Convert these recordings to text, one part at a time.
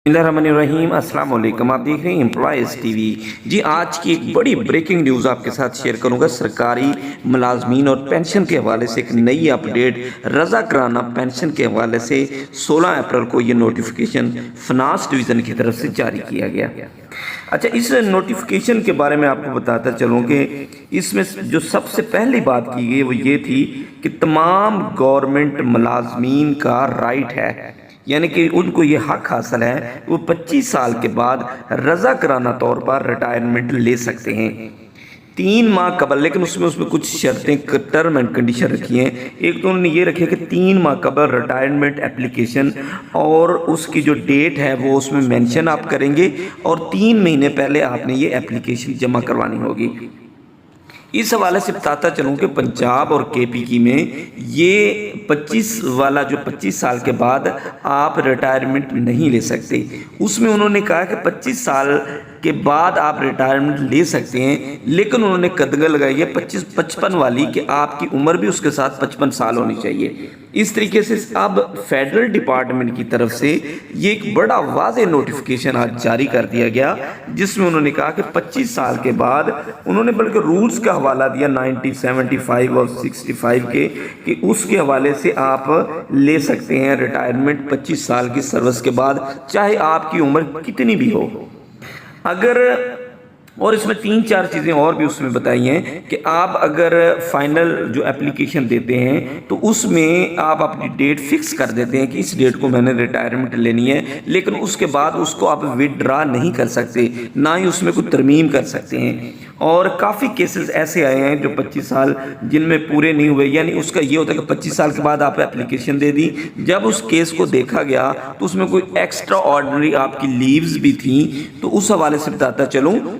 बिस्मिल्लाहिर्रहमानिर्रहीम। अस्सलाम वालेकुम। आप देख रहे हैं एम्प्लॉयज़ टीवी। जी, आज की एक बड़ी ब्रेकिंग न्यूज़ आपके साथ शेयर करूंगा। सरकारी मुलाजमीन और पेंशन के हवाले से एक नई अपडेट रज़ा कराना पेंशन के हवाले से 16 अप्रैल को ये नोटिफिकेशन फिनांस डिवीज़न की तरफ से जारी किया गया। अच्छा, इस नोटिफिकेशन के बारे में आपको बताता चलूँ कि इसमें जो सबसे पहली बात की गई वो ये थी कि तमाम गवर्नमेंट मुलाजमीन का राइट है, यानी कि उनको ये हक हासिल है वो 25 साल के बाद रज़ा कराना तौर पर रिटायरमेंट ले सकते हैं 3 माह कबल। लेकिन उसमें कुछ शर्तें, टर्म एंड कंडीशन रखी हैं। एक तो उन्होंने ये रखी है कि 3 माह कबल रिटायरमेंट एप्लीकेशन और उसकी जो डेट है वो उसमें मेंशन आप करेंगे और 3 महीने पहले आपने ये एप्लीकेशन जमा करवानी होगी। इस हवाले से बताता चलूँ कि पंजाब और केपी में ये 25 वाला जो 25 साल के बाद आप रिटायरमेंट नहीं ले सकते, उसमें उन्होंने कहा कि 25 साल के बाद आप रिटायरमेंट ले सकते हैं, लेकिन उन्होंने कदगल लगाई है 55 वाली कि आपकी उम्र भी उसके साथ 55 साल होनी चाहिए। इस तरीके से अब फेडरल डिपार्टमेंट की तरफ से ये एक बड़ा वाज़ेह नोटिफिकेशन आज जारी कर दिया गया, जिसमें उन्होंने कहा कि 25 साल के बाद उन्होंने बल्कि रूल्स का हवाला दिया 90, 75 और 65 के कि उसके हवाले से आप ले सकते हैं रिटायरमेंट 25 साल की सर्विस के बाद, चाहे आपकी उम्र कितनी भी हो। अगर और इसमें 3-4 चीज़ें और भी उसमें बताई हैं कि आप अगर फाइनल जो एप्लीकेशन देते हैं तो उसमें आप अपनी डेट फिक्स कर देते हैं कि इस डेट को मैंने रिटायरमेंट लेनी है, लेकिन उसके बाद उसको आप विदड्रा नहीं कर सकते, ना ही उसमें कोई तरमीम कर सकते हैं। और काफ़ी केसेस ऐसे आए हैं जो 25 साल जिनमें पूरे नहीं हुए, यानी उसका ये होता है कि 25 साल के बाद आप एप्लीकेशन दे दी, जब उस केस को देखा गया तो उसमें कोई एक्स्ट्रा ऑर्डिनरी आपकी लीव्स भी थी, तो उस हवाले से बताता चलूँ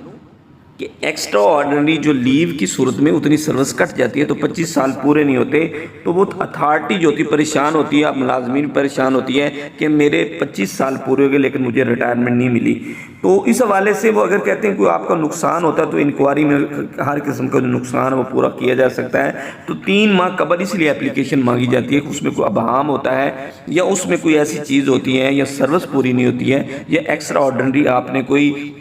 कि एक्स्ट्रा ऑर्डिनरी जो लीव की सूरत में उतनी सर्विस कट जाती है तो 25 साल पूरे नहीं होते, तो वो अथॉरिटी जो होती है परेशान होती है, आप मुलाजमीन परेशान होती है कि मेरे 25 साल पूरे हो गए लेकिन मुझे रिटायरमेंट नहीं मिली। तो इस हवाले से वो अगर कहते हैं कोई आपका नुकसान होता है तो इंक्वायरी में हर किस्म का जो नुकसान है वो पूरा किया जा सकता है। तो 3 माह कबल इसलिए एप्लीकेशन मांगी जाती है कि उसमें कोई अबहाम होता है या उसमें कोई ऐसी चीज़ होती है या सर्विस पूरी नहीं होती है या एक्स्ट्रा ऑर्डिनरी आपने कोई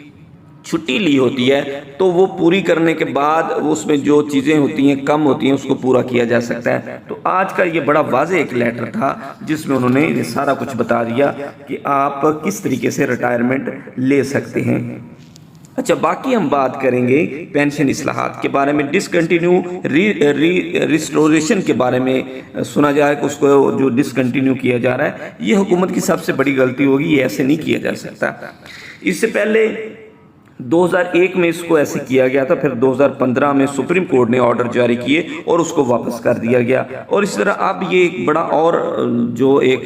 छुट्टी ली होती है, तो वो पूरी करने के बाद उसमें जो चीज़ें होती हैं कम होती हैं उसको पूरा किया जा सकता है। तो आज का ये बड़ा वाज़ेह एक लेटर था जिसमें उन्होंने ये सारा कुछ बता दिया कि आप किस तरीके से रिटायरमेंट ले सकते हैं। अच्छा, बाकी हम बात करेंगे पेंशन इस्लाहात के बारे में। डिसकंटिन्यू रिस्टोरेशन के बारे में सुना जा रहा है कि उसको जो डिसकंटिन्यू किया जा रहा है, ये हुकूमत की सबसे बड़ी गलती होगी, ये ऐसे नहीं किया जा सकता। इससे पहले 2001 में इसको ऐसे किया गया था, फिर 2015 में सुप्रीम कोर्ट ने ऑर्डर जारी किए और उसको वापस कर दिया गया। और इस तरह अब ये एक बड़ा और जो एक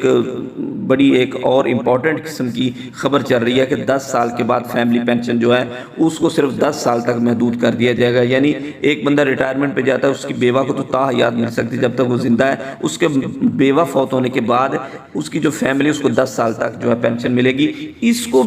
बड़ी एक और इम्पॉर्टेंट किस्म की खबर चल रही है कि 10 साल के बाद फैमिली पेंशन जो है उसको सिर्फ 10 साल तक महदूद कर दिया जाएगा। यानी एक बंदा रिटायरमेंट पे जाता है, उसकी बेवा को तो ताहयात मिल सकती जब तक वो जिंदा है, उसके बेवा फौत होने के बाद उसकी जो फैमिली उसको 10 साल तक जो है पेंशन मिलेगी। इसको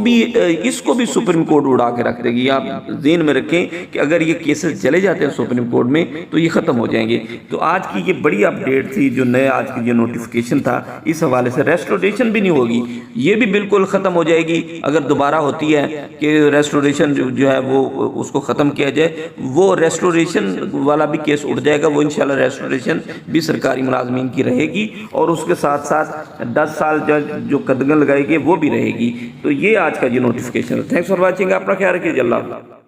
भी सुप्रीम कोर्ट उड़ा के रख देगी। आप ज़हन में रखें कि अगर ये केसेस चले जाते हैं सुप्रीम कोर्ट में तो ये ख़त्म हो जाएंगे। तो आज की ये बड़ी अपडेट थी, जो नया आज की जो नोटिफिकेशन था, इस हवाले से रेस्टोरेशन भी नहीं होगी, ये भी बिल्कुल ख़त्म हो जाएगी। अगर दोबारा होती है कि रेस्टोरेशन जो है वो उसको ख़त्म किया जाए, वो रेस्टोरेशन वाला भी केस उठ जाएगा। वो इंशाल्लाह रेस्टोरेशन भी सरकारी मुलाजमीन की रहेगी और उसके साथ साथ 10 साल जो कदगन लगाएगी वो भी रहेगी। तो ये आज का जो नोटिफिकेशन है। Thanks for watching. अपना ख्याल रखिए। अल्लाह।